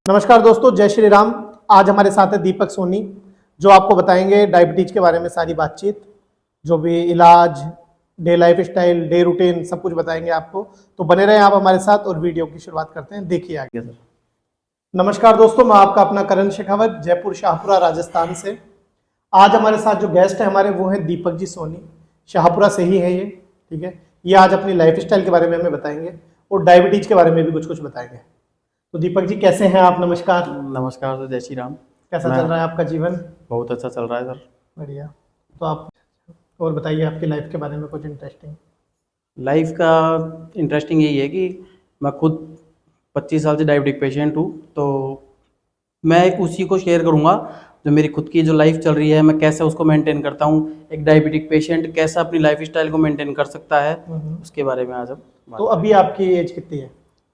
नमस्कार दोस्तों, जय श्री राम। आज हमारे साथ है दीपक सोनी, जो आपको बताएंगे डायबिटीज के बारे में सारी बातचीत, जो भी इलाज, day life style, day routine, सब कुछ बताएंगे आपको। तो बने रहें आप हमारे साथ और वीडियो की शुरुआत करते हैं। देखिए आगे सर। नमस्कार दोस्तों, मैं आपका अपना करण शेखावत, जयपुर शाहपुरा राजस्थान से। आज हमारे साथ जो गेस्ट है हमारे, वो है दीपक जी सोनी। शाहपुरा से ही है ये, ठीक है। ये आज अपनी लाइफ स्टाइल के बारे में हमें बताएंगे और डायबिटीज के बारे में भी कुछ कुछ बताएंगे। तो दीपक जी कैसे हैं आप? नमस्कार। नमस्कार सर, जय श्री राम। कैसा चल रहा है आपका जीवन? बहुत अच्छा चल रहा है सर। बढ़िया। तो आप और बताइए आपकी लाइफ के बारे में कुछ इंटरेस्टिंग। लाइफ का इंटरेस्टिंग यही है कि मैं खुद 25 साल से डायबिटिक पेशेंट हूँ, तो मैं उसी को शेयर करूँगा जो मेरी खुद की जो लाइफ चल रही है, मैं कैसे उसको मेंटेन करता हूँ। एक डायबिटिक पेशेंट कैसा अपनी लाइफ स्टाइल को मेंटेन कर सकता है, उसके बारे में आज हम तो अभी आपकी एज कितनी है?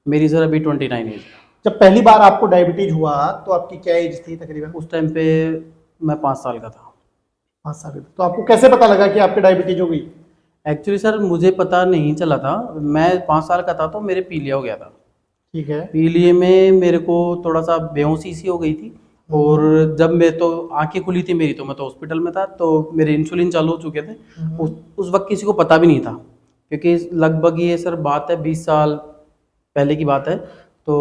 मेरी सर अभी 29 एज। जब पहली बार आपको डायबिटीज हुआ तो आपकी क्या एज थी तकरीबन? उस टाइम पे मैं 5 साल का था। 5 साल की। तो आपको कैसे पता लगा कि आपकी डायबिटीज हो गई? एक्चुअली सर मुझे पता नहीं चला था। मैं 5 साल का था तो मेरे पीलिया हो गया था। ठीक है। पीलिए में मेरे को थोड़ा सा बेहोशी सी हो गई थी, और जब मैं तो आंखें खुली थी मेरी, तो मैं तो हॉस्पिटल में था, तो मेरे इंसुलिन चालू हो चुके थे। उस वक्त किसी को पता भी नहीं था, क्योंकि लगभग ये सर बात है 20 साल पहले की बात है। तो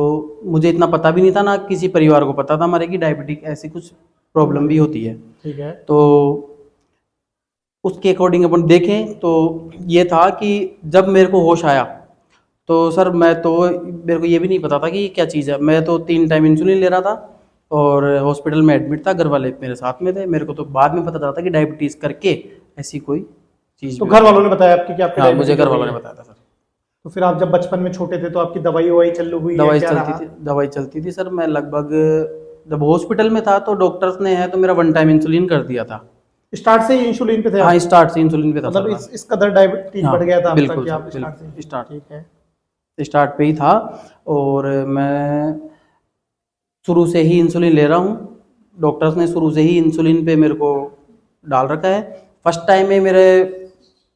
मुझे इतना पता भी नहीं था, ना किसी परिवार को पता था हमारे की डायबिटिक ऐसी कुछ प्रॉब्लम भी होती है। ठीक है। तो उसके अकॉर्डिंग अपन देखें तो ये था कि जब मेरे को होश आया तो सर मेरे को ये भी नहीं पता था कि ये क्या चीज़ है। मैं तो 3 टाइम इंसुलिन ले रहा था और हॉस्पिटल में एडमिट था। घर वाले मेरे साथ में थे। मेरे को तो बाद में पता चला था कि डायबिटीज़ करके ऐसी कोई चीज़। तो घर वालों ने बताया आपकी कि आपकी हाँ, मुझे डायबिटीज घर हो वालों गई ने है? बताया था सर। तो फिर आप जब बचपन में छोटे थे तो आपकी दवाई ववाई चालू हुई या क्या रहा? दवाई चलती थी सर। मैं लगभग जब हॉस्पिटल में था तो डॉक्टर्स ने है तो मेरा 1 टाइम इंसुलिन कर दिया था। स्टार्ट से ही इंसुलिन पे थे आप? हाँ, स्टार्ट से इंसुलिन पे था मतलब सर। इस कदर डायबिटीज हाँ, बढ़ गया था आपका बिल्कुल कि सर, आप स्टार्ट से? बिल्कुल स्टार्ट ठीक है। पे ही था। और मैं शुरू से ही इंसुलिन ले रहा हूँ। डॉक्टर्स ने शुरू से ही इंसुलिन पे मेरे को डाल रखा है। फर्स्ट टाइम में मेरे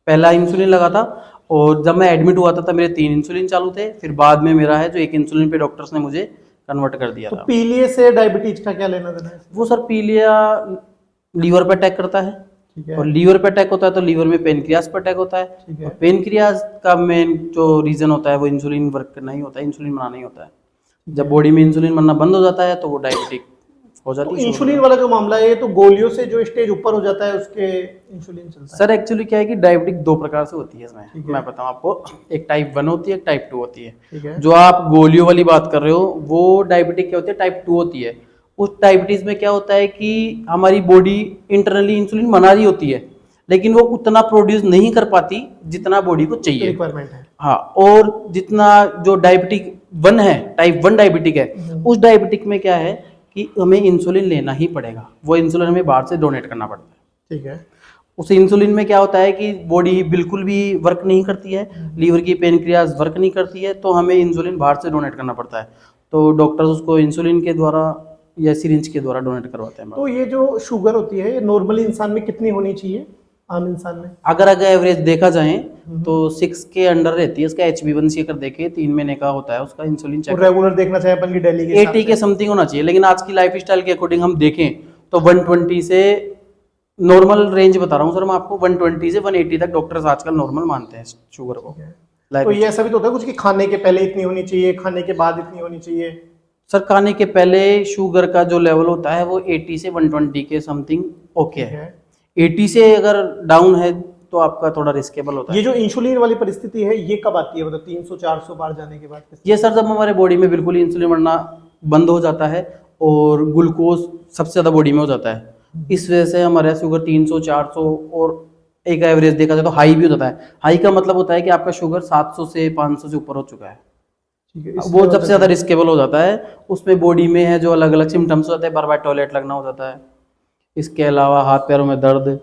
पहला इंसुलिन लगा था, और जब मैं एडमिट हुआ था मेरे 3 इंसुलिन चालू थे। फिर बाद में मेरा है जो 1 इंसुलिन पे डॉक्टर्स ने मुझे कन्वर्ट कर दिया तो था। पीलिए से डायबिटीज का क्या लेना देना है? वो सर पीलिया लीवर पे अटैक करता है, ठीक है। और लीवर पे अटैक होता है तो लीवर में पेनक्रियास पे अटैक होता है। ठीक है। और पेनक्रियास का मेन जो रीजन होता है वो इंसुलिन वर्क करना ही होता है, इंसुलिन बनाना ही होता है। जब बॉडी में इंसुलिन बनना बंद हो जाता है तो वो डायबिटिक हो जाती तो है। इंसुलिन वाला जो मामला है, ये तो गोलियों से जो स्टेज ऊपर हो जाता है उसके इंसुलिन चलता है? सर एक्चुअली क्या है कि डायबिटिक 2 प्रकार से होती है इसमें। ठीक है। मैं बताऊं आपको, एक टाइप 1 होती है, एक टाइप 2 होती है। ठीक है। जो आप गोलियों वाली बात कर रहे हो वो डायबिटिक क्या होती है, टाइप 2 होती है। उस डायबिटीज में क्या होता है कि हमारी बॉडी इंटरनली इंसुलिन बना रही होती है, लेकिन वो उतना प्रोड्यूस नहीं कर पाती जितना बॉडी को चाहिए, रिक्वायरमेंट है। हाँ। और जितना जो डायबिटिक 1 है, टाइप 1 डायबिटिक है, उस डायबिटिक में क्या है कि हमें इंसुलिन लेना ही पड़ेगा। वो इंसुलिन हमें बाहर से डोनेट करना पड़ता है। ठीक है। उस इंसुलिन में क्या होता है कि बॉडी बिल्कुल भी वर्क नहीं करती है, लीवर की पेनक्रियाज वर्क नहीं करती है, तो हमें इंसुलिन बाहर से डोनेट करना पड़ता है। तो डॉक्टर्स उसको इंसुलिन के द्वारा या सिरिंज के द्वारा डोनेट करवाते हैं। तो ये जो शुगर होती है, ये नॉर्मली इंसान में कितनी होनी चाहिए, आम इंसान में? अगर एवरेज देखा जाए तो 6 के अंडर रहती है। इसका HbA1c अगर देखें 3 महीने का होता है उसका इंसुलिन चेक। और रेगुलर देखना चाहिए अपन की डेली के 80 के समथिंग होना चाहिए, लेकिन आज की लाइफ स्टाइल के अकॉर्डिंग हम देखें तो 120 से नॉर्मल रेंज बता रहा हूँ सर मैं आपको, 120 से 180 तक डॉक्टर्स आजकल नॉर्मल मानते हैं शुगर को। तो ये ऐसा भी तो होता है कुछ कि खाने के पहले इतनी होनी चाहिए, खाने के बाद इतनी होनी चाहिए? सर खाने के पहले शुगर का जो लेवल होता है वो 80 से 120 के समथिंग ओके है। 80 से अगर डाउन है तो आपका थोड़ा रिस्केबल होता है। ये जो इंसुलिन वाली परिस्थिति है ये कब आती है, मतलब 300-400 बार जाने के बाद? ये सर जब हमारे बॉडी में बिल्कुल इंसुलिन बनना बंद हो जाता है और ग्लूकोज सबसे ज़्यादा बॉडी में हो जाता है, इस वजह से हमारा शुगर 300-400 और एक एवरेज देखा जाए तो हाई भी हो जाता है। हाई का मतलब होता है कि आपका शुगर 700 से 500 से ऊपर हो चुका है। वो सबसे ज़्यादा रिस्केबल हो जाता है। उसमें बॉडी में है जो अलग अलग सिम्टम्स हो जाते हैं, बार बार टॉयलेट लगना हो जाता है, इसके अलावा हाथ पैरों में दर्द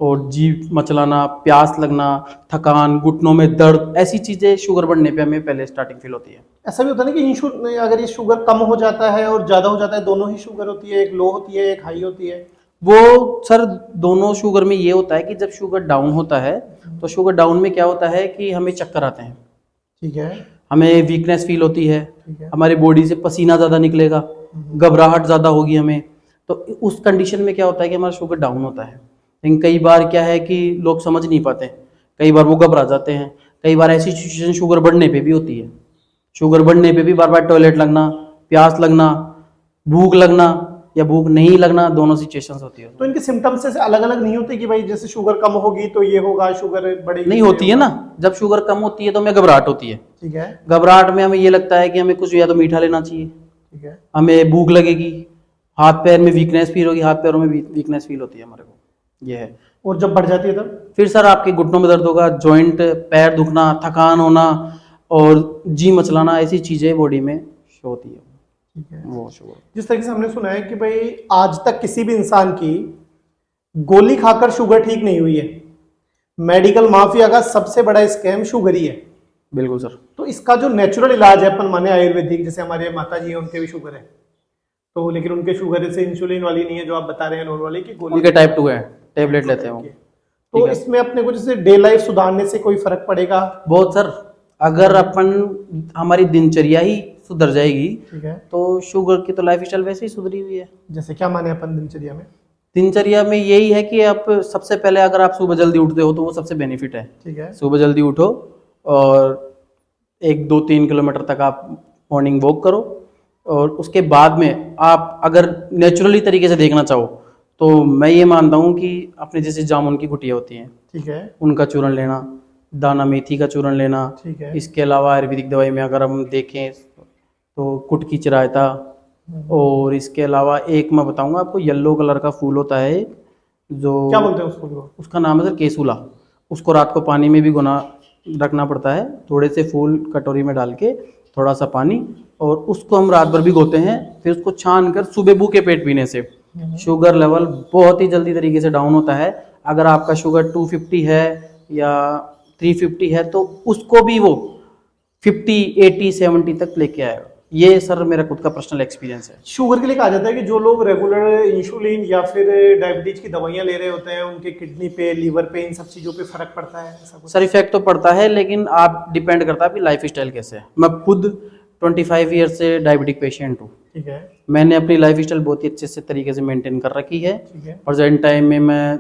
और जीभ मचलाना, प्यास लगना, थकान, घुटनों में दर्द, ऐसी चीज़ें शुगर बढ़ने पे हमें पहले स्टार्टिंग फील होती है। ऐसा भी होता है ना कि अगर ये शुगर कम हो जाता है और ज़्यादा हो जाता है, दोनों ही शुगर होती है, एक लो होती है एक हाई होती है? वो सर दोनों शुगर में ये होता है कि जब शुगर डाउन होता है तो शुगर डाउन में क्या होता है कि हमें चक्कर आते हैं। ठीक है। हमें वीकनेस फील होती है, ठीक है। हमारी बॉडी से पसीना ज़्यादा निकलेगा, घबराहट ज़्यादा होगी हमें। तो उस कंडीशन में क्या होता है कि हमारा शुगर डाउन होता है। लेकिन कई बार क्या है कि लोग समझ नहीं पाते, कई बार वो घबरा जाते हैं, कई बार ऐसी सिचुएशन शुगर बढ़ने पे भी होती है। शुगर बढ़ने पे भी बार बार टॉयलेट लगना, प्यास लगना, भूख लगना या भूख नहीं लगना, दोनों सिचुएशंस होती है। तो इनके सिम्टम्स से अलग अलग नहीं होते कि भाई जैसे शुगर कम होगी तो ये होगा, शुगर बढ़ेगी नहीं तो ये होती है होगा? ना, जब शुगर कम होती है तो हमें घबराहट होती है। ठीक है। घबराहट में हमें ये लगता है कि हमें कुछ या तो मीठा लेना चाहिए, ठीक है। हमें भूख लगेगी, हाथ पैर में वीकनेस फील होगी, हाथ पैरों में वीकनेस फील होती है हमारे को, ये है। और जब बढ़ जाती है तब? फिर सर आपके घुटनों में दर्द होगा, जॉइंट पैर दुखना, थकान होना और जी मचलाना, ऐसी चीजें बॉडी में शो होती है। ठीक है। वो शुगर जिस तरीके से हमने सुना है कि भाई आज तक किसी भी इंसान की गोली खाकर शुगर ठीक नहीं हुई है। मेडिकल माफिया का सबसे बड़ा स्कैम शुगर ही है। बिल्कुल सर। तो इसका जो नेचुरल इलाज है, अपन माने आयुर्वेदिक, जैसे हमारे माता जी हैं उनके भी शुगर है, तो लेकिन उनके शुगर से इंसुलिन वाली नहीं है जो आप बता रहे हैं, नॉर्मल वाली की गोली। उनके टाइप 2 है, टेबलेट लेते हैं वो। तो इसमें अपने को जैसे डे लाइफ सुधारने से कोई फर्क पड़ेगा? बहुत सर, अगर अपन हमारी दिनचर्या ही सुधर जाएगी ठीक है। तो शुगर की तो लाइफ स्टाइल वैसे ही सुधरी हुई है। जैसे क्या माने अपन दिनचर्या में? दिनचर्या में यही है कि आप सबसे पहले अगर आप सुबह जल्दी उठते हो तो वो सबसे बेनिफिट है। ठीक है। सुबह जल्दी उठो और 1-2-3 किलोमीटर तक आप मॉर्निंग वॉक करो, और उसके बाद में आप अगर नेचुरली तरीके से देखना चाहो तो मैं ये मानता हूँ कि अपने जैसे जामुन की गुटियाँ होती हैं, ठीक है। उनका चूरन लेना, दाना मेथी का चूरन लेना। ठीक है। इसके अलावा आयुर्वेदिक दवाई में अगर हम देखें तो कुटकी चिरायता, और इसके अलावा एक मैं बताऊंगा आपको, येलो कलर का फूल होता है जो, क्या बोलते हैं उसको? उसका नाम है सर केसुला। उसको रात को पानी में भी गुना रखना पड़ता है, थोड़े से फूल कटोरी में डाल के, थोड़ा सा पानी, और उसको हम रात भर भिगोते हैं। फिर उसको छान कर सुबह भूखे पेट पीने से शुगर लेवल बहुत ही जल्दी तरीके से डाउन होता है। अगर आपका शुगर 250 है या 350 है तो उसको भी वो 50, 80, 70 तक लेके आएगा। ये सर मेरा खुद का पर्सनल एक्सपीरियंस है। शुगर के लिए कहा जाता है कि जो लोग रेगुलर इंसुलिन या फिर डायबिटीज की दवाइयां ले रहे होते हैं उनके किडनी पे, लीवर पे, इन सब चीजों पे फर्क पड़ता है, ऐसा कुछ? सर इफेक्ट तो पड़ता है, लेकिन आप डिपेंड करता है आपकी लाइफ स्टाइल कैसे है। मैं खुद 25 ईयर से डायबिटिक पेशेंट हूँ। ठीक है। मैंने अपनी लाइफ स्टाइल बहुत ही अच्छे से तरीके से मेंटेन कर रखी है। ठीक है। प्रेजेंट टाइम में मैं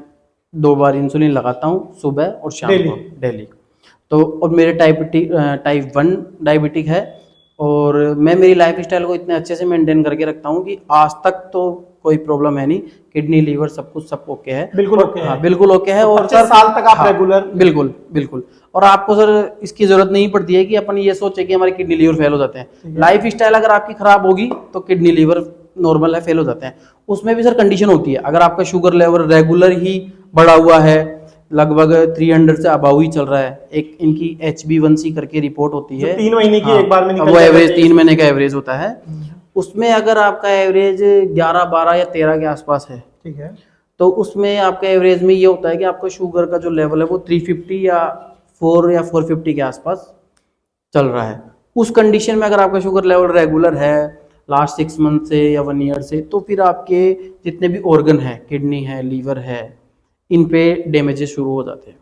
2 बार इंसुलिन लगाता हूँ, सुबह और शाम को, डेली। तो और मेरे टाइप 1 डायबिटिक है, और मैं मेरी लाइफ स्टाइल को इतने अच्छे से मेंटेन करके रखता हूँ कि आज तक तो कोई प्रॉब्लम है नहीं। किडनी, लीवर सब कुछ सब ओके है, बिल्कुल और ओके है। हाँ बिल्कुल ओके है। और 25 साल तक आप रेगुलर? बिल्कुल बिल्कुल। और आपको सर इसकी जरूरत नहीं पड़ती है कि अपन ये सोचे कि हमारी किडनी लीवर फेल हो जाते हैं। लाइफ स्टाइल अगर आपकी खराब होगी तो किडनी लीवर नॉर्मल है, फेल हो जाते हैं। उसमें भी सर कंडीशन होती है, अगर आपका शुगर लेवल रेगुलर ही बढ़ा हुआ है, लगभग 300 से अबाउ ही चल रहा है, एक इनकी HbA1c करके रिपोर्ट होती है, 3 महीने की एक बार में निकल वो जाता है। एवरेज 3 महीने का एवरेज होता है। उसमें अगर आपका एवरेज 11, 12 या 13 के आसपास है, ठीक है, तो उसमें आपका एवरेज में ये होता है कि आपका शुगर का जो लेवल है वो 350 या 4 या 450 के आसपास चल रहा है। उस कंडीशन में अगर आपका शुगर लेवल रेगुलर है लास्ट 6 मंथ से या 1 ईयर से, तो फिर आपके जितने भी ऑर्गन है, किडनी है, लीवर है, इन पे डैमेजेस शुरू हो जाते हैं।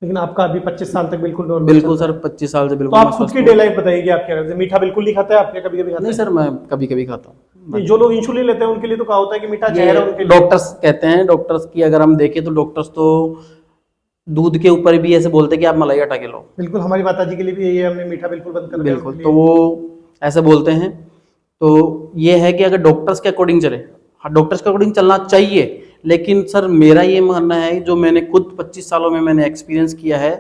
लेकिन आपका अभी 25 साल तक बिल्कुल नॉर्मल? बिल्कुल सर, 25 साल से तो बिल्कुल। आप खुद की डे लाइफ बताइए कि आप क्या करते हैं? मीठा बिल्कुल नहीं खाता है आपने? कभी कभी खाता नहीं है? सर, मैं कभी कभी खाता हूँ। नहीं, जो लोग इंसुलिन लेते हैं उनके लिए तो कहा होता है कि मीठा जहर है उनके लिए। डॉक्टर्स कहते हैं, डॉक्टर्स की अगर हम देखें तो डॉक्टर्स तो दूध के ऊपर भी ऐसे बोलते हैं कि आप मलाई हटा के लो। बिल्कुल, हमारी माता जी के लिए भी यही है, हमने मीठा बिल्कुल बंद कर दिया बिल्कुल, उनके तो लिए। वो ऐसे बोलते हैं। तो ये है कि अगर डॉक्टर्स के अकॉर्डिंग चले, डॉक्टर्स के अकॉर्डिंग चलना चाहिए, लेकिन सर मेरा ये मानना है, जो मैंने खुद 25 सालों में मैंने एक्सपीरियंस किया है,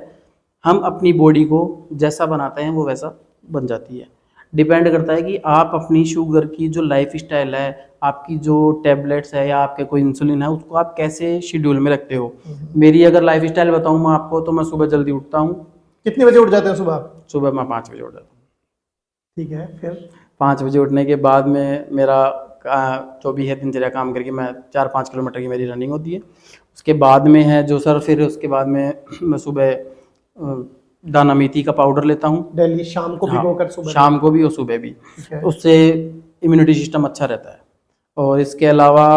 हम अपनी बॉडी को जैसा बनाते हैं वो वैसा बन जाती है। डिपेंड करता है कि आप अपनी शुगर की जो लाइफ स्टाइल है, आपकी जो टैबलेट्स है या आपके कोई इंसुलिन है, उसको आप कैसे शेड्यूल में रखते हो। मेरी अगर लाइफ स्टाइल बताऊँ मैं आपको, तो मैं सुबह जल्दी उठता हूँ। कितने बजे उठ जाते हैं सुबह आप? सुबह मैं 5 बजे उठ जाता हूँ। ठीक है, फिर 5 बजे उठने के बाद में मेरा जो भी है दिनचर्या काम करके मैं 4-5 किलोमीटर की मेरी रनिंग होती है। उसके बाद में है जो सर, फिर उसके बाद में मैं सुबह दाना मेथी का पाउडर लेता हूँ डेली शाम को भिगोकर सुबह? शाम को भी और सुबह भी। ठीक है। उससे इम्यूनिटी सिस्टम अच्छा रहता है। और इसके अलावा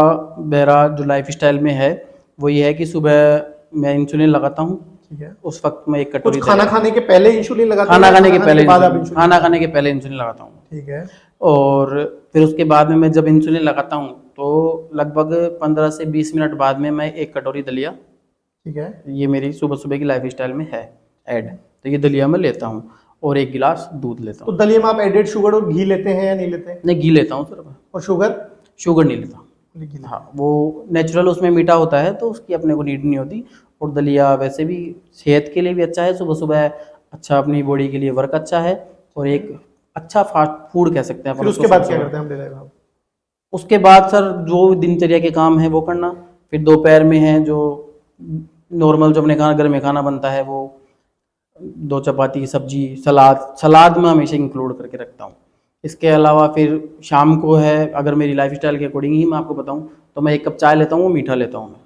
मेरा जो लाइफ स्टाइल में है वो ये है कि सुबह मैं इंसुलिन लगाता हूँ, ठीक है। उस वक्त मैं एक कुछ कटोरी खाना खाने के पहले इंसुलिन लगाते हैं खाना या खाने के पहले बाद आप इंसुलिन, इंसुलिन? खाना खाने के पहले इंसुलिन लगाता हूँ। ठीक है। और फिर उसके बाद में मैं जब इंसुलिन लगाता हूँ तो लगभग 15 से 20 मिनट बाद में मैं एक कटोरी दलिया, ठीक है। ये मेरी सुबह सुबह की लाइफ स्टाइल में है ऐड, तो ये दलिया मैं लेता हूँ और एक गिलास दूध लेता तो हूँ। दलिया में आप एडेड शुगर और घी लेते हैं या नहीं लेते हैं? नहीं, घी लेता हूँ सर। और शुगर? शुगर नहीं लेता। घी लेते हैं। हाँ, वो नेचुरल उसमें मीठा होता है तो उसकी अपने को नीड नहीं होती। और दलिया वैसे भी सेहत के लिए भी अच्छा है, सुबह सुबह अच्छा, अपनी बॉडी के लिए वर्क अच्छा है और एक अच्छा फास्ट फूड कह सकते हैं अपन फिर उसको उसके बाद क्या सुबह-सुबह। करते हैं हम डेली लाइफ में? उसके बाद सर जो दिनचर्या के काम है वो करना, फिर दोपहर में है जो नॉर्मल जो अपने घर में खाना बनता है वो 2 चपाती, सब्जी, सलाद, सलाद मैं हमेशा इंक्लूड करके रखता हूँ। इसके अलावा फिर शाम को है, अगर मेरी लाइफ़स्टाइल के अकॉर्डिंग ही मैं आपको बताऊँ तो मैं 1 कप चाय लेता हूँ, वो मीठा लेता हूँ मैं।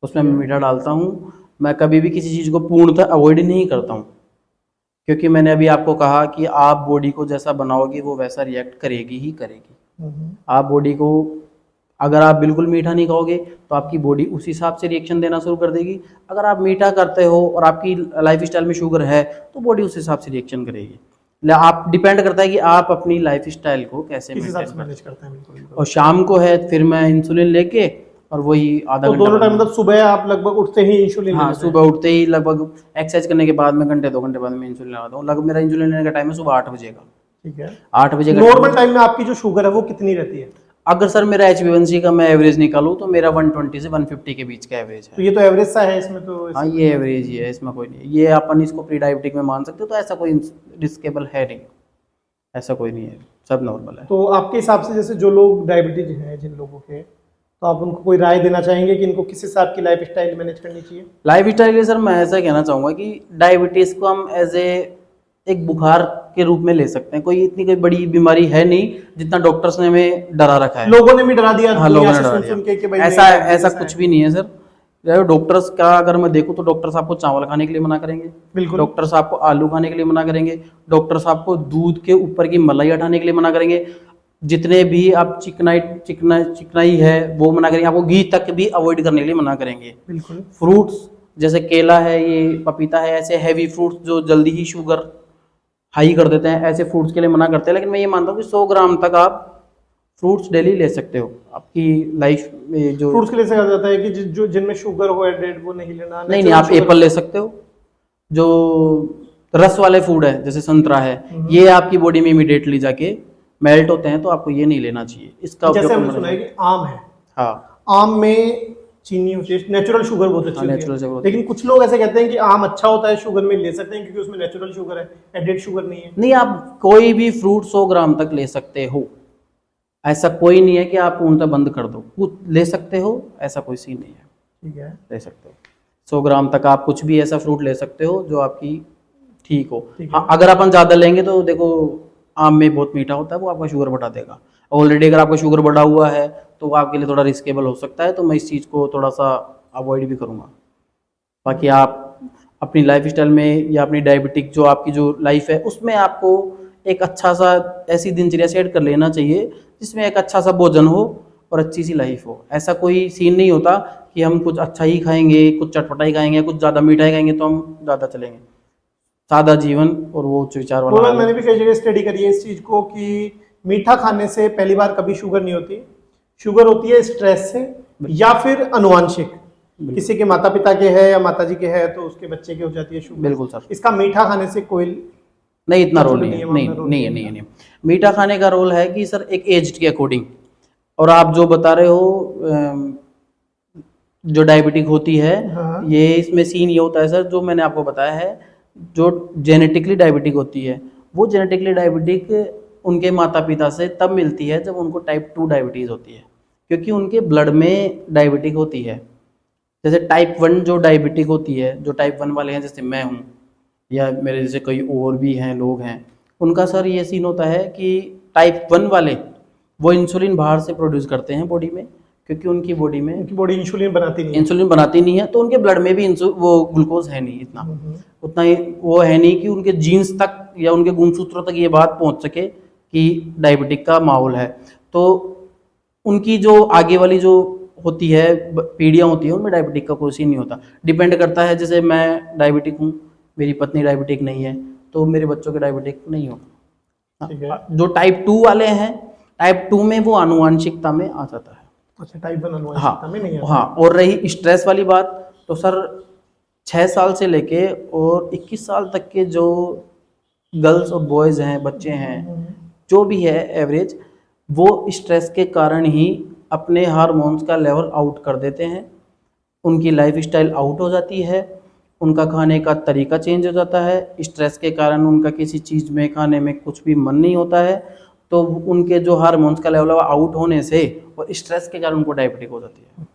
उसमें मैं मीठा डालता हूँ। मैं कभी भी किसी चीज़ को पूर्णतः अवॉइड नहीं करता हूँ, क्योंकि मैंने अभी आपको कहा कि आप बॉडी को जैसा बनाओगे वो वैसा रिएक्ट करेगी ही करेगी। आप बॉडी को, अगर आप बिल्कुल मीठा नहीं खाओगे तो आपकी बॉडी उस हिसाब से रिएक्शन देना शुरू कर देगी। अगर आप मीठा करते हो और आपकी लाइफस्टाइल में शुगर है तो बॉडी उस हिसाब से रिएक्शन करेगी। आप डिपेंड करता है कि आप अपनी लाइफस्टाइल को कैसे किस हिसाब से मेंटेन मैनेज करते करते हैं? बिल्कुल हो। बिल्कुल। और शाम को है फिर मैं इंसुलिन लेके और वही आधा तो घंटा दोनों बाद टाइम में- मतलब सुबह आप लगभग उठते ही इंसुलिन हाँ, लेते हैं? सुबह उठते ही लगभग एक्सरसाइज करने के बाद में घंटे 2 घंटे बाद में इंसुलिन लगाता हूँ। लगभग मेरा इंसुलिन लेने का टाइम है सुबह 8 बजे का। ठीक है। 8 बजे का नॉर्मल time- टाइम में आपकी जो शुगर है वो कितनी रहती है? अगर सर मेरा HbA1c का मैं एवरेज निकालूं तो मेरा 120 से 150 के बीच का एवरेज तो है। ये तो एवरेज सा है, इसमें तो हाँ, ये एवरेज ही है, इसमें कोई नहीं है। ये अपन इसको प्री डायबिटिक में मान सकते हो, तो ऐसा कोई रिस्केबल है नहीं, ऐसा कोई नहीं है, सब नॉर्मल है। तो आपके हिसाब से जैसे जो लोग डायबिटीज हैं जिन लोगों के, तो आप उनको कोई राय देना चाहेंगे कि इनको किस हिसाब की लाइफ स्टाइल मैनेज करनी चाहिए? लाइफ स्टाइल के सर मैं ऐसा कहना चाहूँगा कि डायबिटीज़ को हम एज एक बुखार के रूप में ले सकते हैं। कोई इतनी कोई बड़ी बीमारी है नहीं जितना डॉक्टर्स ने हमें डरा रखा है। लोगों ने भी डरा दिया हाँ, दुनिया लोगों ने से डरा सुन के कि भाई दिया। नहीं, ऐसा डायबिटीज ऐसा कुछ भी नहीं है सर। डॉक्टर्स का अगर मैं देखूं तो डॉक्टर्स आपको चावल खाने के लिए मना करेंगे, बिल्कुल। डॉक्टर्स आपको आलू खाने के लिए मना करेंगे, डॉक्टर्स आपको दूध के ऊपर की मलाई हटाने के लिए मना करेंगे, जितने भी आप चिकनाई है वो मना करेंगे, आपको घी तक भी अवॉइड करने के लिए मना करेंगे। बिल्कुल। फ्रूट्स जैसे केला है, ये पपीता है, ऐसे हैवी फ्रूट्स जो जल्दी ही शुगर हाई कर देते हैं, ऐसे फ्रूट्स के लिए मना करते हैं। लेकिन मैं ये मानता हूँ कि 100 ग्राम तक आप फ्रूट्स डेली ले सकते हो। आपकी लाइफ में जो फ्रूट्स के लिए कहा जाता है कि जो जिनमें शुगर हो एडेड वो नहीं लेना। नहीं, आप एप्पल ले सकते हो, जो रस वाले फूड है जैसे संतरा है, ये आपकी बॉडी में इमीडिएटली जाके मेल्ट होते हैं, तो आपको ये नहीं लेना चाहिए। इसका जैसे हमने कम सुना है रखें। कि आम है, हाँ, आम में चीनी होती है, नेचुरल शुगर बहुत अच्छी हाँ, होती नेचुरल शुगर है। होती है। लेकिन कुछ लोग ऐसे कहते हैं कि आम अच्छा होता है, शुगर में ले सकते हैं क्योंकि उसमें नेचुरल शुगर है, एडेड शुगर नहीं है। नहीं, आप कोई भी फ्रूट 100 ग्राम तक ले सकते हो, ऐसा कोई नहीं है कि आप पूर्णतः बंद कर दो, कुछ ले सकते हो, ऐसा कोई सीन नहीं है, ठीक है। ले सकते हो। 100 ग्राम तक आप कुछ भी ऐसा फ्रूट ले सकते हो जो आपकी ठीक हो। ठीक है। हाँ, अगर अपन ज़्यादा लेंगे तो देखो आम में बहुत मीठा होता है, वो आपका शुगर बढ़ा देगा। ऑलरेडी अगर आपका शुगर बढ़ा हुआ है तो वो आपके लिए थोड़ा रिस्केबल हो सकता है, तो मैं इस चीज़ को थोड़ा सा अवॉइड भी करूँगा। बाकी आप अपनी लाइफ स्टाइल में या अपनी डायबिटिक जो आपकी जो लाइफ है उसमें आपको एक अच्छा सा ऐसी दिनचर्या सेट कर लेना चाहिए जिसमें एक अच्छा सा भोजन हो और अच्छी सी लाइफ हो। ऐसा कोई सीन नहीं होता कि हम कुछ अच्छा ही खाएंगे, कुछ चटपटा ही खाएंगे, कुछ ज़्यादा मीठा ही खाएंगे तो हम ज़्यादा चलेंगे। सादा जीवन और वो उच्च विचार वाला हाल है। मैंने भी कई जगह स्टडी करी है इस चीज को कि मीठा खाने से पहली बार कभी शुगर नहीं होती। शुगर होती है स्ट्रेस से या फिर अनुवांशिक, किसी के माता पिता के है या माता जी के है तो उसके बच्चे के हो जाती है शुगर। बिल्कुल सर, इसका मीठा खाने से कोई नहीं इतना रोल नहीं है, नहीं नहीं है, नहीं है, नहीं है, नहीं। मीठा खाने का रोल है कि सर एक एज के अकॉर्डिंग, और आप जो बता रहे हो जो डायबिटिक होती है, हाँ। ये इसमें सीन ये होता है सर, जो मैंने आपको बताया है, जो जेनेटिकली डायबिटिक होती है वो जेनेटिकली डायबिटिक उनके माता पिता से तब मिलती है जब उनको टाइप 2 डायबिटीज़ होती है, क्योंकि उनके ब्लड में डायबिटिक होती है। जैसे टाइप 1 जो डायबिटिक होती है, जो टाइप 1 वाले हैं जैसे मैं हूँ या मेरे जैसे कई और भी हैं लोग हैं, उनका सर ये सीन होता है कि टाइप 1 वाले वो इंसुलिन बाहर से प्रोड्यूस करते हैं बॉडी में, क्योंकि उनकी बॉडी में इंसुलिन बनाती नहीं है। इंसुलिन बनाती नहीं है, तो उनके ब्लड में भी वो ग्लूकोज है नहीं इतना, उतना ही वो है नहीं कि उनके जीन्स तक या उनके गुणसूत्रों तक ये बात पहुंच सके कि डायबिटिक का माहौल है। तो उनकी जो आगे वाली जो होती है, पीढ़ियाँ होती हैं, उनमें डायबिटिक का कोई सीन नहीं होता। डिपेंड करता है, जैसे मैं डायबिटिक हूँ, मेरी पत्नी डायबिटिक नहीं है, तो मेरे बच्चों के डायबिटिक नहीं होगा। ठीक है। जो टाइप 2 वाले हैं, टाइप 2 में वो आनुवांशिकता में आ जाता है। अच्छा, टाइप 1 हाँ अनुवांशिकता में नहीं आता। हाँ। और रही स्ट्रेस वाली बात, तो सर 6 साल से लेके और 21 साल तक के जो गर्ल्स और बॉयज़ हैं, बच्चे हैं, जो भी है एवरेज, वो स्ट्रेस के कारण ही अपने हार्मोन्स का लेवल आउट कर देते हैं, उनकी लाइफ स्टाइल आउट हो जाती है, उनका खाने का तरीका चेंज हो जाता है, स्ट्रेस के कारण उनका किसी चीज़ में खाने में कुछ भी मन नहीं होता है, तो उनके जो हार्मोन्स का लेवल आउट होने से और स्ट्रेस के कारण उनको डायबिटिक हो जाती है।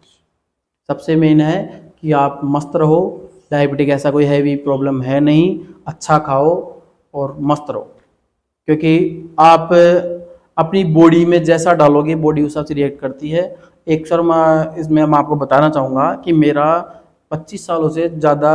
सबसे मेन है कि आप मस्त रहो, डायबिटिक ऐसा कोई हैवी प्रॉब्लम है नहीं, अच्छा खाओ और मस्त रहो, क्योंकि आप अपनी बॉडी में जैसा डालोगे बॉडी उस हिसाब से रिएक्ट करती है। एक सर इसमें मैं आपको बताना चाहूँगा कि मेरा 25 सालों से ज़्यादा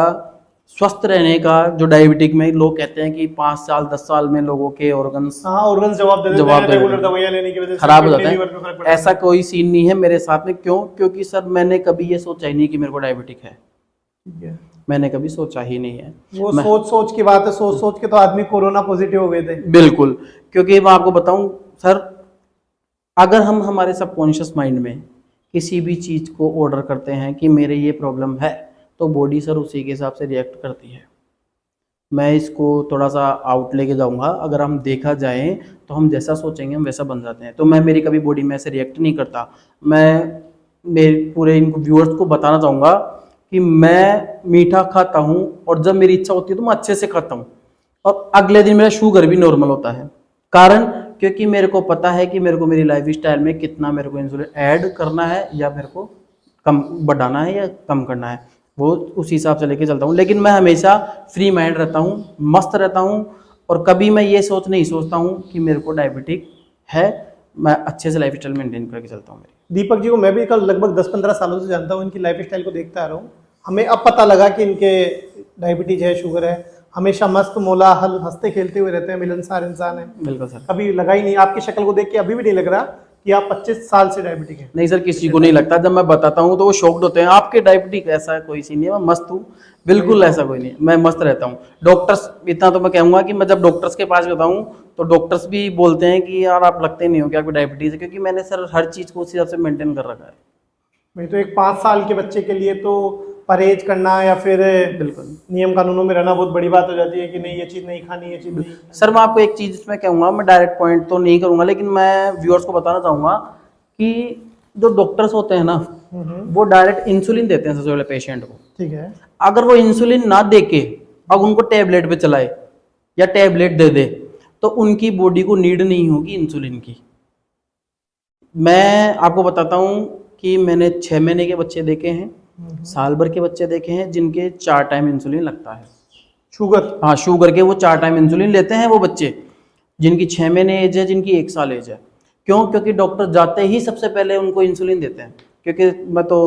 स्वस्थ रहने का, जो डायबिटिक में लोग कहते हैं कि 5 साल 10 साल में लोगों के ऑर्गन्स हाँ, ऑर्गन जवाब दे देते जवाब हैं, दे रेगुलर देते हैं, दवाइयाँ लेने की वजह से खराब हो किडनी, जाता लीवर पे फर्क है। पड़ता है। ऐसा कोई सीन नहीं है मेरे साथ में। क्यों? क्योंकि सर मैंने कभी ये सोचा ही नहीं कि मेरे को डायबिटिक है, ठीक है। मैंने कभी सोचा ही नहीं है। वो सोच सोच की बात है, सोच सोच के तो आदमी कोरोना पॉजिटिव हो गए थे। बिल्कुल, क्योंकि मैं आपको बताऊं सर, अगर हम हमारे सबकॉन्शियस माइंड में किसी भी चीज़ को ऑर्डर करते हैं कि मेरे ये प्रॉब्लम है, तो बॉडी सर उसी के हिसाब से रिएक्ट करती है। मैं इसको थोड़ा सा आउट लेके जाऊंगा, अगर हम देखा जाए तो हम जैसा सोचेंगे हम वैसा बन जाते हैं। तो मैं मेरी कभी बॉडी में ऐसे रिएक्ट नहीं करता। मैं मेरे पूरे इनको व्यूअर्स को बताना चाहूँगा कि मैं मीठा खाता हूँ, और जब मेरी इच्छा होती है तो मैं अच्छे से खाता हूँ, और अगले दिन मेरा शुगर भी नॉर्मल होता है। कारण, क्योंकि मेरे को पता है कि मेरे को मेरी लाइफ स्टाइल में कितना मेरे को इंसुलिन ऐड करना है या मेरे को कम बढ़ाना है या कम करना है, वो उस हिसाब से लेके चलता हूँ। लेकिन मैं हमेशा फ्री माइंड रहता हूँ, मस्त रहता हूँ, और कभी मैं ये नहीं सोचता हूँ कि मेरे को डायबिटिक है। मैं अच्छे से लाइफ स्टाइल मेंटेन करके चलता हूँ मेरी। दीपक जी को मैं भी कल लगभग 10-15 सालों से जानता हूँ, इनकी लाइफ स्टाइल को देखता आ रहा हूँ। हमें अब पता लगा कि इनके डायबिटीज है, शुगर है। हमेशा मस्त मोला हल हंसते खेलते हुए रहते हैं, मिलनसार इंसान है। बिल्कुल सर। कभी लगा ही नहीं, आपकी शक्ल को देख के अभी भी नहीं लग रहा कि आप 25 साल से डायबिटिक है। नहीं सर, किसी को नहीं लगता। जब मैं बताता हूँ तो वो शॉक्ड होते हैं, आपके डायबिटिक, ऐसा कोई सीन नहीं है, मैं मस्त हूँ, बिल्कुल ऐसा कोई नहीं है, मैं मस्त रहता हूँ। डॉक्टर्स, इतना तो मैं कहूँगा कि मैं जब डॉक्टर्स के पास बताऊँ तो डॉक्टर्स भी बोलते हैं कि यार आप लगते नहीं हो कि आपको डायबिटीज़ है, क्योंकि मैंने सर हर चीज़ को उसी हिसाब से मेंटेन कर रखा है। नहीं तो एक 5 साल के बच्चे के लिए तो परहेज करना या फिर बिल्कुल नियम कानूनों में रहना बहुत बड़ी बात हो जाती है कि नहीं ये चीज़ नहीं खानी, ये चीज़ नहीं। सर, मैं आपको एक चीज़ इसमें कहूँगा, मैं डायरेक्ट पॉइंट तो नहीं करूँगा, लेकिन मैं व्यूअर्स को बताना चाहूँगा कि जो डॉक्टर्स होते हैं ना, वो डायरेक्ट इंसुलिन देते हैं सबसे पहले पेशेंट को। ठीक है। अगर वो इंसुलिन ना दे के अब उनको टैबलेट पे चलाए या टैबलेट दे दे, तो उनकी बॉडी को नीड नहीं होगी इंसुलिन की। मैं आपको बताता हूँ कि मैंने 6 महीने के बच्चे देखे हैं, साल भर के बच्चे देखे हैं, जिनके 4 टाइम इंसुलिन लगता है। शुगर? हाँ, शुगर के वो 4 टाइम इंसुलिन लेते हैं वो बच्चे, जिनकी 6 महीने एज है, जिनकी 1 साल एज है। क्यों? क्योंकि डॉक्टर जाते ही सबसे पहले उनको इंसुलिन देते हैं। क्योंकि मैं तो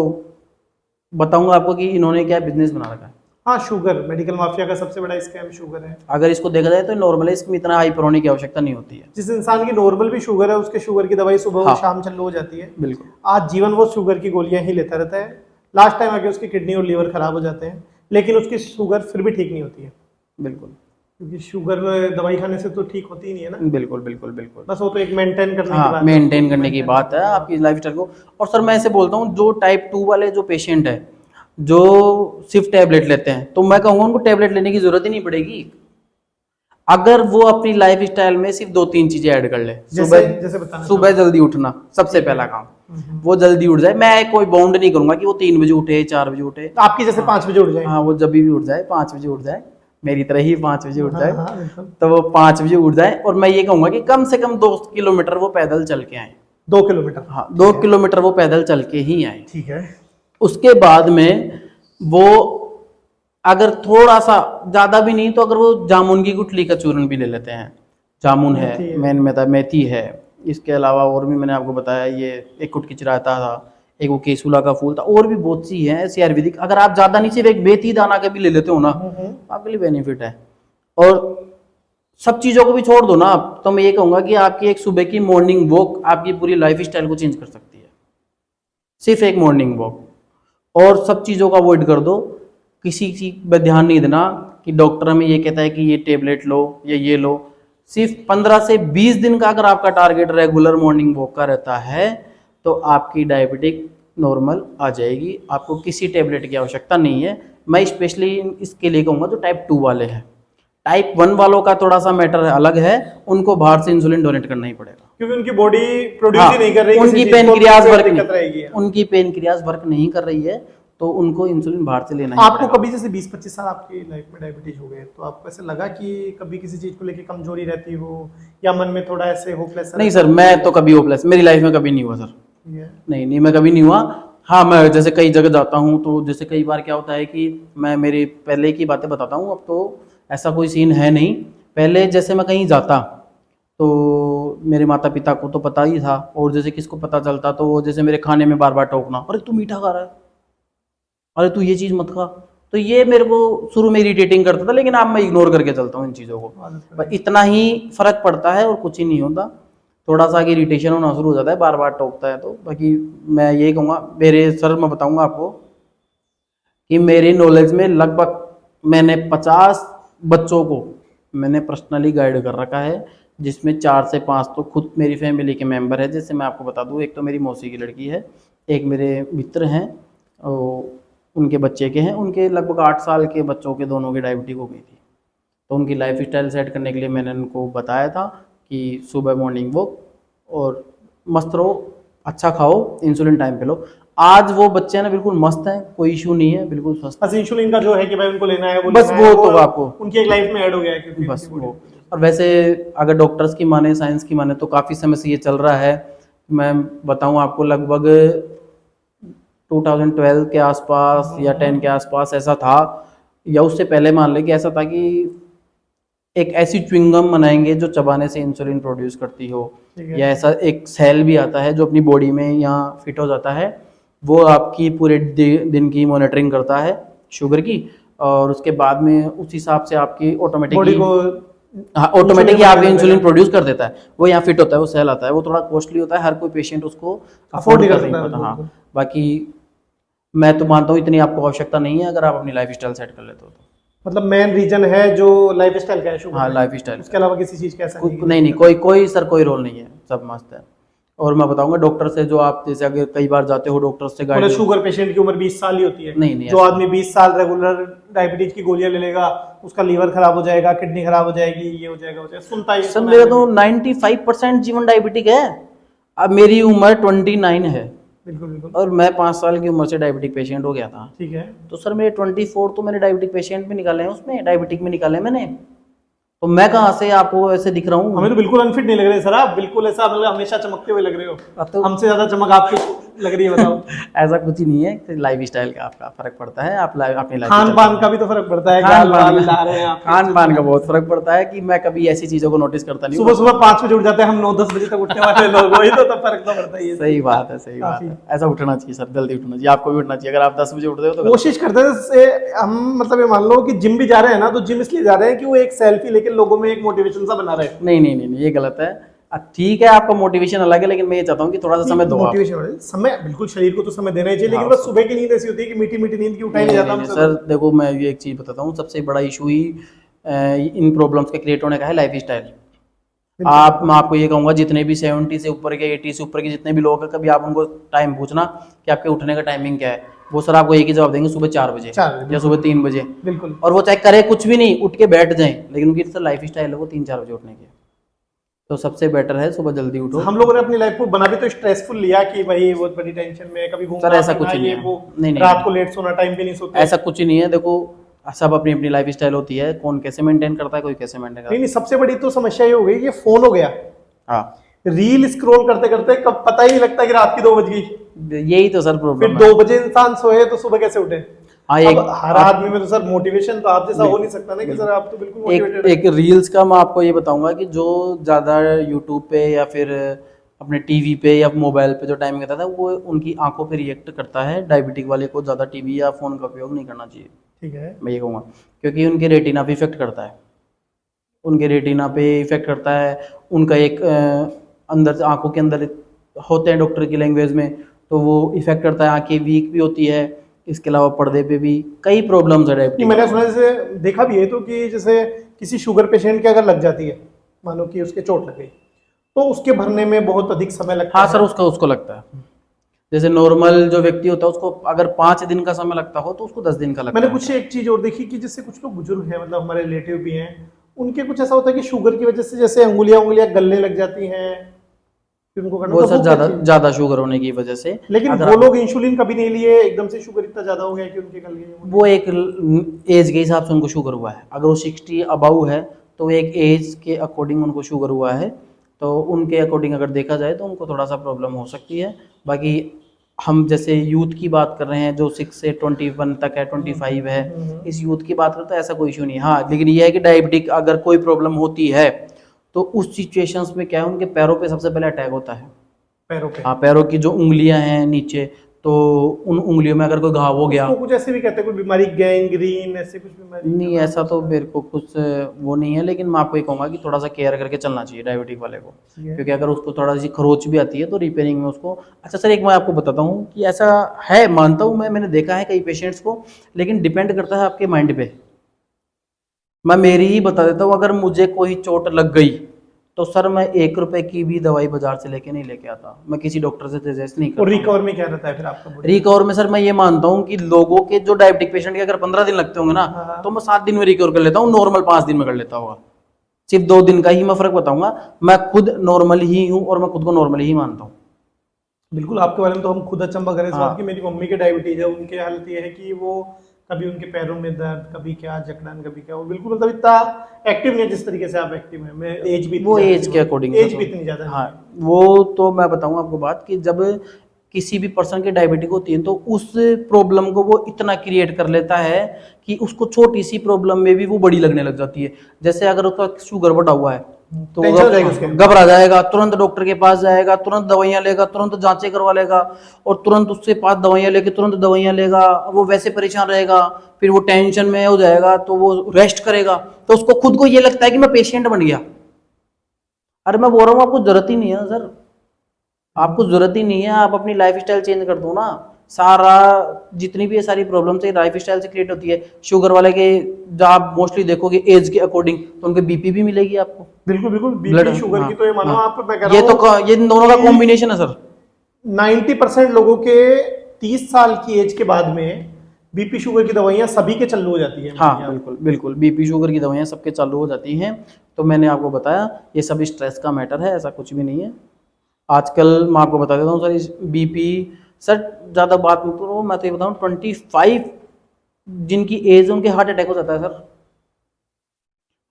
बताऊंगा आपको कि इन्होंने क्या बिजनेस बना रखा है। हाँ, शुगर मेडिकल माफिया का सबसे बड़ा स्कैम शुगर है। अगर इसको देखा जाए तो नॉर्मल है, इसमें इतना हाइपर होने की आवश्यकता नहीं होती है। जिस इंसान की नॉर्मल भी शुगर है, उसके शुगर की दवाई सुबह हाँ, और शाम चालू हो जाती है। बिल्कुल। आज जीवन वो शुगर की गोलियां ही लेता रहता है। लास्ट टाइम आके उसकी किडनी और लीवर खराब हो जाते हैं, लेकिन उसकी शुगर फिर भी ठीक नहीं होती है, बिल्कुल क्योंकि शुगर दवाई खाने से तो ठीक होती ही नहीं है ना। बिल्कुल बिल्कुल बिल्कुल। बस वो तो एक मेंटेन करने की हाँ, बात है। मेंटेन करने की बात है आपकी लाइफ स्टाइल को। और सर मैं ऐसे बोलता हूँ, जो टाइप 2 वाले जो पेशेंट है, जो सिर्फ टैबलेट लेते हैं, तो मैं कहूँगा उनको टैबलेट लेने की जरूरत ही नहीं पड़ेगी, अगर वो अपनी लाइफ स्टाइल में सिर्फ 2-3 चीजें ऐड कर ले। जैसे बताना सुबह जल्दी उठना सबसे पहला काम, वो जल्दी उठ जाए। मैं कोई बाउंड नहीं करूंगा कि वो 3 बजे उठे, 4 बजे उठे, आपकी जैसे 5 बजे उठ जाए। हाँ, वो जब भी उठ जाए, 5 बजे उठ जाए, मेरी तरह ही 5 बजे उठ हाँ, जाए। हाँ, बिल्कुल। तो वो 5 बजे उठ जाए, और मैं ये कहूंगा कि कम से कम 2 किलोमीटर वो पैदल चल के आए। 2 किलोमीटर? हाँ, 2 किलोमीटर वो पैदल चल के ही आए। ठीक है। उसके बाद में वो अगर थोड़ा सा, ज्यादा भी नहीं, तो अगर वो जामुन की गुठली का चूर्ण भी ले लेते हैं, जामुन है, मेथी है, इसके अलावा और भी मैंने आपको बताया, ये एक कुटकी रायता था, एक वो केसुला का फूल था, और भी बहुत सी है ऐसी आयुर्वेदिक। अगर आप ज्यादा नहीं, सिर्फ एक मेथी दाना का भी ले लेते हो ना, आपके लिए बेनिफिट है। और सब चीजों को भी छोड़ दो ना आप, तो मैं ये कहूंगा कि आपकी एक सुबह की मॉर्निंग वॉक आपकी पूरी लाइफ स्टाइल को चेंज कर सकती है। सिर्फ एक मॉर्निंग वॉक, और सब चीज़ों का अवॉइड कर दो। किसी चीज पर ध्यान नहीं देना कि डॉक्टर हमें ये कहता है कि ये टेबलेट लो या ये लो। सिर्फ 15 से 20 दिन का अगर आपका टारगेट रेगुलर मॉर्निंग वॉक का रहता है तो आपकी डायबिटिक नॉर्मल आ जाएगी, आपको किसी टेबलेट की आवश्यकता नहीं है। मैं स्पेशली इसके लिए कहूँगा जो टाइप 2 वाले हैं। टाइप 1 वालों का थोड़ा सा मैटर अलग है, उनको बाहर से इंसुलिन डोनेट करना ही पड़ेगा, क्योंकि उनकी बॉडी प्रोड्यूस ही नहीं कर रही, उनकी किसी चीज को, पेनक्रियाज वर्क दिक्कत रहेगी। नहीं, उनकी पेनक्रियाज वर्क नहीं कर रही है, तो उनको इंसुलिन बाहर से लेना ही आपको पड़ेगा। कभी जैसे 20-25 साल आपकी लाइफ में डायबिटीज हो गए, तो आपको ऐसे लगा कि कभी किसी चीज को लेके कमजोरी रहती हो या मन में थोड़ा ऐसे होपलेस? नहीं सर, मैं तो कभी होपलेस मेरी लाइफ में कभी नहीं हुआ सर। नहीं, मैं कभी नहीं हुआ। हाँ, मैं जैसे कई जगह जाता हूँ तो जैसे कई बार क्या होता है कि मैं मेरी पहले की बातें बताता हूँ, अब तो ऐसा कोई सीन है नहीं। पहले जैसे मैं कहीं जाता तो मेरे माता पिता को तो पता ही था, और जैसे किसको पता चलता तो वो जैसे मेरे खाने में बार बार टोकना, अरे तू मीठा खा रहा है, अरे तू ये चीज़ मत खा। तो ये मेरे को शुरू में इरिटेटिंग करता था, लेकिन अब मैं इग्नोर करके चलता हूँ इन चीज़ों को। बस इतना ही फर्क पड़ता है और कुछ ही नहीं होता। थोड़ा सा इरिटेशन होना शुरू हो जाता है, बार बार टोकता है तो। बाकी मैं यही कहूँगा, मेरे सर मैं बताऊँगा आपको कि मेरी नॉलेज में लगभग मैंने 50 बच्चों को मैंने पर्सनली गाइड कर रखा है, जिसमें 4 से 5 तो खुद मेरी फैमिली के मेंबर है। जैसे मैं आपको बता दूँ, एक तो मेरी मौसी की लड़की है, एक मेरे मित्र हैं, उनके बच्चे के हैं, उनके लगभग 8 साल के बच्चों के दोनों की डायबिटीज हो गई थी। तो उनकी लाइफ स्टाइल सेट करने के लिए मैंने उनको बताया था कि सुबह मॉर्निंग वॉक और मस्त रहो, अच्छा खाओ, इंसुलिन टाइम पे लो। आज वो बच्चे ना बिल्कुल मस्त हैं, कोई इशू नहीं है, बिल्कुल स्वस्थ। बस इंसुलिन का जो है कि भाई उनको लेना है, वो बस लेना है, वो तो आपको उनकी एक लाइफ में ऐड हो गया है, क्योंकि बस उनकी वो। body- और वैसे अगर डॉक्टर्स की माने, साइंस की माने, तो काफ़ी समय से ये चल रहा है। मैं बताऊं आपको, लगभग 2012 के आसपास या 10 के आसपास ऐसा था, या उससे पहले मान ले कि ऐसा था कि एक ऐसी च्युइंगम बनाएंगे जो चबाने से इंसुलिन प्रोड्यूस करती हो, ठीक है। या ऐसा एक सेल भी आता है जो अपनी बॉडी में यहाँ फिट हो जाता है, वो आपकी पूरे दिन की मॉनिटरिंग करता है शुगर की, और उसके बाद में उस हिसाब से आपकी बॉडी ऑटोमेटिकली को ऑटोमेटिकली insulin आपके बनाने इंसुलिन का। प्रोड्यूस कर देता है। वो यहाँ फिट होता है, वो सेल आता है, वो थोड़ा कॉस्टली होता है, हर कोई पेशेंट उसको Afford नहीं कर नहीं सकता है, पाता। हाँ, बिल्कुल। बाकी मैं तो मानता हूँ इतनी आपको आवश्यकता नहीं है अगर आप अपनी लाइफ स्टाइल सेट कर लेते हो तो। मतलब मेन रीजन है जो लाइफ स्टाइल का है, शुगर हाँ, में। लाइफ स्टाइल उसके अलावा किसी चीज का ऐसा नहीं है? नहीं, कोई सर कोई रोल नहीं है, सब मस्त है। और मैं बताऊंगा डॉक्टर से, जो आप जैसे अगर कई बार जाते हो डॉक्टर से बोले गाइड, शुगर पेशेंट की उम्र 20 साल ही होती है। नहीं, जो ऐसा आदमी 20 साल रेगुलर डायबिटीज की गोलियां ले लेगा, उसका लीवर खराब हो जाएगा, किडनी खराब हो जाएगी, ये हो जाएगा, सुनता ही सर मेरा तो 95% जीवन डायबिटिक है। अब मेरी उम्र 29 है, बिल्कुल बिल्कुल। और मैं 5 साल की उम्र से डायबिटिक पेशेंट हो गया था। ठीक है। तो सर मेरे 24 तो मैंने डायबिटिक पेशेंट में निकाले हैं, उसमें डायबिटिक में निकाले मैंने। तो मैं कहाँ से आपको ऐसे दिख रहा हूँ? हमें तो बिल्कुल अनफिट नहीं लग रहे सर, आप बिल्कुल ऐसा मतलब हमेशा चमकते हुए लग रहे हो। तो हमसे ज्यादा चमक आपकी लग रही है, बताओ। ऐसा कुछ ही नहीं है, लाइफ स्टाइल का आपका फर्क पड़ता है। आप अपनी लाइफ खान पान का भी तो फर्क पड़ता है, खान गाल वाल ला रहे हैं आप। पान का बहुत फर्क पड़ता है कि मैं कभी ऐसी चीजों को नोटिस करता नहीं हूँ। सुबह सुबह 5 बजे उठ जाते हैं हम, 9-10 बजे तक उठने वाले लोग, वही तो तब फर्क तो पड़ता ही है। सही बात है, सही बात है। ऐसा उठना चाहिए सर, जल्दी उठना चाहिए, आपको भी उठना चाहिए। अगर आप 10 बजे उठते हो तो कोशिश करते हैं से हम, मतलब ये मान लो कि जिम भी जा रहे हैं ना, तो जिम इसलिए जा रहे हैं कि वो एक सेल्फी लेके लोगों में एक मोटिवेशन सा बना रहे हैं। नहीं, ये गलत है। ठीक है, आपका मोटिवेशन अलग है, लेकिन मैं ये चाहता हूँ कि थोड़ा सा समय दो आप। मोटिवेशन समय, बिल्कुल शरीर को तो समय देना ही चाहिए, लेकिन हाँ, बस सुबह की नींद ऐसी होती है कि मीठी मीठी नींद की उठाई नहीं जाता हमसे। सर देखो, मैं ये एक चीज बताता हूँ, सबसे बड़ा इशू ही इन प्रॉब्लम्स के क्रिएट होने का है लाइफ स्टाइल। मैं आपको ये कहूंगा, जितने भी 70 से ऊपर के, 80 से ऊपर के जितने भी लोग हैं, कभी आप उनको टाइम पूछना कि आपके उठने का टाइमिंग क्या है, वो सर आपको एक ही जवाब देंगे, सुबह 4 बजे या सुबह 3 बजे। बिल्कुल। और वो चाहे करे कुछ भी नहीं, उठ के बैठ जाएं, लेकिन उनकी सर लाइफ स्टाइल है वो 3-4 बजे उठने की। तो सबसे बेटर है सुबह जल्दी उठो। हम लोगों ने अपनी लाइफ को बना भी तो स्ट्रेसफुल लिया कि भाई बहुत बड़ी टेंशन में, कभी घूमना, सर ऐसा कुछ फिरना, नहीं ये है। वो, नहीं, रात को लेट सोना, टाइम पे नहीं सोते। ऐसा कुछ ही नहीं है। देखो, सब अपनी अपनी लाइफ स्टाइल होती है, कौन कैसे मेंटेन करता है, कोई कैसे मेंटेन करता नहीं, सबसे बड़ी तो समस्या ये हो गई, ये फोन हो गया। है। हाँ, रील स्क्रॉल करते करते कब पता ही नहीं लगता कि रात की 2 बज गई। यही तो सर फिर प्रॉब्लम है। 2 बजे इंसान सोए तो सुबह कैसे उठे? हाँ, अब हर आदमी में तो सर मोटिवेशन तो आप जैसा हो नहीं सकता ना, कि सर आप तो बिल्कुल मोटिवेटेड एक रील्स का मैं आपको ये बताऊंगा कि जो ज़्यादा यूट्यूब पे या फिर अपने टीवी पे या मोबाइल पे जो टाइम कहता था, वो उनकी आंखों पे रिएक्ट करता है। डायबिटिक वाले को ज़्यादा टीवी या फ़ोन का उपयोग नहीं करना चाहिए, ठीक है। मैं ये कहूँगा, क्योंकि उनके रेटिना पे इफेक्ट करता है। उनके रेटिना पे इफेक्ट करता है। उनका एक अंदर से आंखों के अंदर होते हैं, डॉक्टर की लैंग्वेज में, तो वो इफेक्ट करता है, आंखें वीक भी होती है, इसके अलावा पर्दे पे भी कई प्रॉब्लम्स है नहीं, डायबिटीज। मैंने सुना जैसे देखा भी है तो कि जैसे किसी शुगर पेशेंट के अगर लग जाती है, मानो कि उसके चोट लग गई, तो उसके भरने में बहुत अधिक समय लगता हाँ है। सर, उसका उसको लगता है, जैसे नॉर्मल जो व्यक्ति होता है उसको अगर 5 दिन का समय लगता हो तो उसको 10 दिन का लगता मैंने है। कुछ एक चीज और देखी कि जैसे कुछ लोग बुजुर्ग हैं, मतलब हमारे रिलेटिव भी हैं, उनके कुछ ऐसा होता है कि शुगर की वजह से जैसे अंगुलियां उंगलियां गलने लग जाती हैं, फिर उनको करना, वो तो सर वो क्या ज़्यादा चीज? ज़्यादा शुगर होने की वजह से, लेकिन अगर वो लोग इंसुलिन कभी नहीं लिए, एकदम से शुगर इतना ज्यादा हो गया कि उनके गल गई वो उंगलियां। एक एज के हिसाब से उनको शुगर हुआ है, अगर वो 60 अबाउ है तो एक एज के अकॉर्डिंग उनको शुगर हुआ है, तो उनके अकॉर्डिंग अगर देखा जाए तो उनको थोड़ा सा प्रॉब्लम हो सकती है। बाकी हम जैसे यूथ की बात कर रहे हैं जो 6 से 21 तक है, 25 है, इस यूथ की बात करें तो ऐसा कोई इशू नहीं है। हाँ, लेकिन ये है कि डायबिटिक अगर कोई प्रॉब्लम होती है तो उस सिचुएशंस में क्या है, उनके पैरों पे सबसे पहले अटैक होता है। पैरों पे? हाँ, पैरों की जो उंगलियां हैं नीचे, तो उन उंगलियों में अगर कोई घाव हो गया। उसको कुछ ऐसे भी कहते हैं, कोई बीमारी गैंग्रीन, ऐसे कुछ बीमारी का नहीं, नाम ऐसा हो तो सकता मेरे को कुछ वो नहीं है, लेकिन मैं आपको ये कहूँगा कि थोड़ा सा केयर करके चलना चाहिए डायबिटिक वाले को, है। क्योंकि अगर उसको थोड़ा सी खरोच भी आती है तो रिपेयरिंग में उसको। अच्छा सर, एक मैं आपको बताता हूँ कि ऐसा है, मानता हूँ मैंने देखा है कई पेशेंट्स को, लेकिन डिपेंड करता है आपके माइंड पे। मैं मेरी ही बता देता हूँ, अगर मुझे कोई चोट लग गई तो सर मैं 1 रुपए की भी दवाई बाजार से लेके नहीं लेके आता, मैं किसी डॉक्टर से सजेस्ट नहीं और करता हूँ। रिकवर में क्या रहता है फिर आपका बॉडी? रिकवर में सर मैं ये मानता हूँ कि लोगों के जो डायबिटिक पेशेंट के अगर 15 दिन लगते होंगे ना, हाँ। तो मैं 7 दिन में रिकवर कर लेता हूँ, नॉर्मल 5 दिन में कर लेता होगा। सिर्फ 2 दिन का ही मैं फर्क बताऊंगा, मैं खुद नॉर्मल ही हूँ और मैं खुद को नॉर्मल ही मानता हूँ। बिल्कुल, आपके बारे में तो हम खुद अचंभा करें इस बात की। हाँ, मेरी मम्मी के डायबिटीज है, उनकी हालत ये है कि वो कभी उनके पैरों में दर्द, कभी क्या जकड़न, कभी क्या, वो बिल्कुल मतलब इतना एक्टिव नहीं है जिस तरीके से आप एक्टिव हैं। मैं एज भी इतनी वो ज्यादा एज नहीं के है, अकॉर्डिंग एज सर। भी इतनी ज्यादा नहीं हाँ, है। वो तो मैं बताऊँ आपको बात कि जब किसी भी पर्सन की डायबिटिक होती है तो उस प्रॉब्लम को वो इतना क्रिएट कर लेता है कि उसको छोटी सी प्रॉब्लम में भी वो बड़ी लगने लग जाती है। जैसे अगर उसका शुगर बढ़ा हुआ है तो टेंशन हो जाएगी उसके। घबरा जाएगा, तुरंत डॉक्टर के पास जाएगा, तुरंत दवाइयाँ लेगा, तुरंत जांचें करवा लेगा, और तुरंत उससे पास दवाइयाँ लेके तुरंत दवाइयाँ लेगा। वो वैसे परेशान रहेगा, फिर वो टेंशन में हो जाएगा तो वो रेस्ट करेगा, तो उसको खुद को ये लगता है कि मैं पेशेंट बन गया। अरे मैं बोल रहा हूँ आपको जरूरत ही नहीं है सर, आपको जरूरत ही नहीं है, आप अपनी लाइफ स्टाइल चेंज कर दो ना। सारा जितनी भी ये सारी प्रॉब्लम्स है लाइफ स्टाइल से क्रिएट होती है। शुगर वाले के जब आप मोस्टली देखोगे एज के अकॉर्डिंग तो उनके बीपी भी मिलेगी आपको, बिल्कुल बिल्कुल, ब्लड। बीपी शुगर हाँ, की तो ये मानो हाँ, आप, मैं कह ये रहा तो हूँ ये दोनों का कि कॉम्बिनेशन है सर। 90% लोगों के 30 साल की एज के बाद में बीपी शुगर की दवाइयां सभी के चालू हो जाती है। हाँ बिल्कुल बिल्कुल, बीपी शुगर की दवाइयाँ सबके चालू हो जाती हैं। तो मैंने आपको बताया ये सब स्ट्रेस का मैटर है, ऐसा कुछ भी नहीं है। आजकल मैं आपको बता देता हूँ सर, इस बीपी, सर ज़्यादा बात मत करो, मैं तो ये बताऊँ 25 जिनकी एज है उनके हार्ट अटैक हो जाता है सर।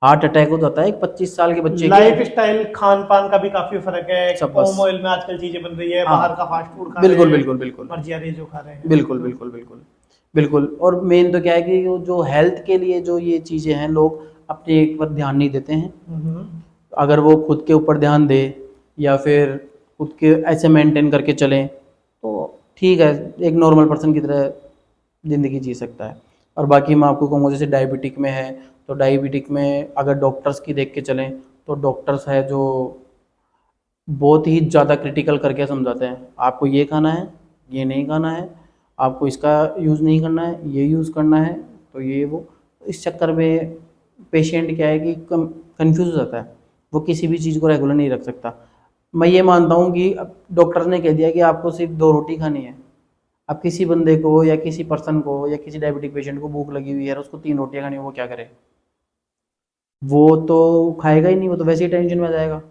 हार्ट अटैक हो जाता है एक 25 साल के बच्चे के। लाइफ स्टाइल, खान पान का भी काफी फर्क है। सब बस। पाम ऑयल में आजकल चीजें बन रही है, हाँ, बाहर का फास्ट फूड खा रहे बिल्कुल हैं, बिल्कुल बिल्कुल मर्जी आ रही है जो खा रहे हैं। बिल्कुल बिल्कुल बिल्कुल बिल्कुल। और मेन तो क्या है कि जो हेल्थ के लिए जो ये चीज़ें हैं लोग अपने एक पर ध्यान नहीं देते हैं। हम्म। अगर वो खुद के ऊपर ध्यान दे या फिर खुद के ऐसे मेंटेन करके चलें तो ठीक है, एक नॉर्मल पर्सन की तरह ज़िंदगी जी सकता है। और बाकी मैं आपको कहूँगा जैसे डायबिटिक में है, तो डायबिटिक में अगर डॉक्टर्स की देख के चलें तो डॉक्टर्स है जो बहुत ही ज़्यादा क्रिटिकल करके समझाते हैं, आपको ये खाना है, ये नहीं खाना है, आपको इसका यूज़ नहीं करना है, ये यूज़ करना है, तो ये वो। इस चक्कर में पेशेंट क्या है कि कंफ्यूज हो जाता है, वो किसी भी चीज़ को रेगुलर नहीं रख सकता। मैं ये मानता हूँ कि अब डॉक्टर ने कह दिया कि आपको सिर्फ 2 रोटी खानी है, अब किसी बंदे को या किसी पर्सन को या किसी डायबिटिक पेशेंट को भूख लगी हुई है और उसको 3 रोटियाँ खानी है, वो क्या करे? वो तो खाएगा ही नहीं, वो तो वैसे ही टेंशन में आ जाएगा।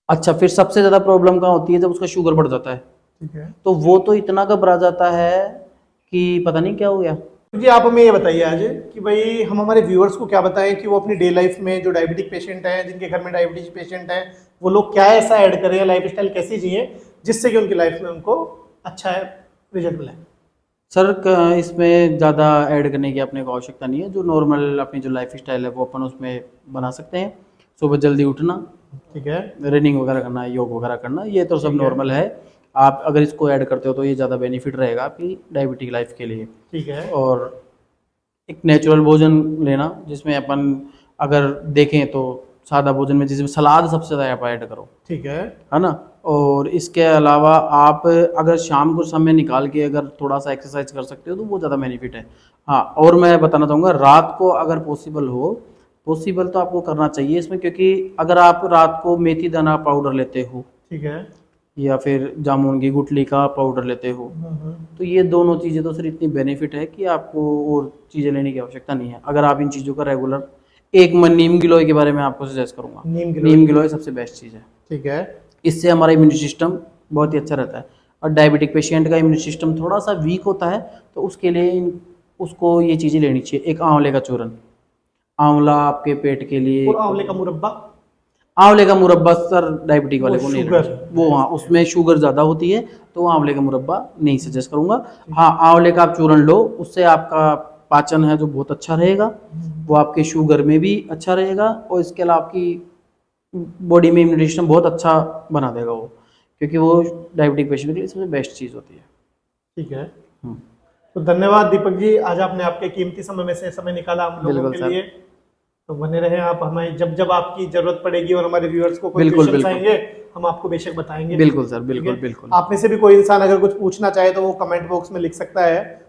अच्छा, फिर सबसे ज़्यादा प्रॉब्लम कहाँ होती है, जब उसका शुगर बढ़ जाता है, ठीक है। तो वो तो इतना घबरा जाता है कि पता नहीं क्या हो गया। तो जी आप हमें ये बताइए आज कि भाई हम हमारे व्यूअर्स को क्या बताएं कि वो अपनी डे लाइफ में जो डायबिटिक पेशेंट हैं, जिनके घर में डायबिटीज पेशेंट हैं, वो लोग क्या ऐसा ऐड करें, लाइफ स्टाइल कैसी जिए जिससे कि उनकी लाइफ में उनको अच्छा रिजल्ट मिले। सर इसमें ज़्यादा ऐड करने की अपने को आवश्यकता नहीं है, जो नॉर्मल अपनी जो लाइफ स्टाइल है वो अपन उसमें बना सकते हैं। सुबह जल्दी उठना, ठीक है। रनिंग वगैरह करना, योग वगैरह करना, ये तो सब ठीक है। नॉर्मल है। आप अगर इसको ऐड करते हो तो ये ज़्यादा बेनिफिट रहेगा आपकी डायबिटिक लाइफ के लिए। ठीक है। और एक नेचुरल भोजन लेना, जिसमें अपन अगर देखें तो सादा भोजन में जिसमें सलाद सबसे ज़्यादा आप ऐड करो, ठीक है। है ना। और इसके अलावा आप अगर शाम को समय निकाल के अगर थोड़ा सा एक्सरसाइज कर सकते हो तो वो ज़्यादा बेनिफिट है। हाँ, और मैं बताना चाहूँगा रात को अगर पॉसिबल तो आपको करना चाहिए इसमें, क्योंकि अगर आप रात को मेथी दाना पाउडर लेते हो ठीक है। या फिर जामुन की गुठली का पाउडर लेते हो, तो ये दोनों चीज़ें तो सिर्फ इतनी बेनिफिट है कि आपको और चीज़ें लेने की आवश्यकता नहीं है। अगर आप इन चीज़ों का रेगुलर, एक मैं नीम गिलोय के बारे में आपको सजेस्ट करूंगा। नीम गिलोय सबसे बेस्ट चीज़ है। ठीक है। इससे हमारा इम्यून सिस्टम बहुत ही अच्छा रहता है। और डायबिटिक पेशेंट का इम्यून सिस्टम थोड़ा सा वीक होता है, तो उसके लिए उसको ये चीज़ें लेनी चाहिए। एक आंवले का चूरन, आंवला आपके पेट के लिए, और आंवले का मुरब्बा। आंवले का मुरब्बा सर डायबिटिक वाले वो को नहीं लेना शुगर, चाहिए। वो हाँ, उसमें शुगर ज़्यादा होती है, तो आंवले का मुरब्बा नहीं सजेस्ट करूंगा। हाँ, आंवले का आप चूरन लो, उससे आपका पाचन है जो बहुत अच्छा रहेगा, वो आपके शुगर में भी अच्छा रहेगा, और इसके अलावा आपकी बॉडी में इम्यून सिस्टम बहुत अच्छा बना देगा वो, क्योंकि वो डायबिटिक पेशेंट के लिए सबसे बेस्ट चीज़ होती है। ठीक है। हम्म, तो धन्यवाद दीपक जी, आज आपने आपके कीमती समय में से समय निकाला हम लोगों बिल्कुल के सर। लिए। तो बने रहें आप, हमें जब जब आपकी जरूरत पड़ेगी और हमारे व्यूअर्स को कोई बिल्कुल, क्वेश्चंस बिल्कुल। आएंगे, हम आपको बेशक बताएंगे। बिल्कुल सर, ठीक बिल्कुल है? बिल्कुल। आप में से भी कोई इंसान अगर कुछ पूछना चाहे तो वो कमेंट बॉक्स में लिख सकता है।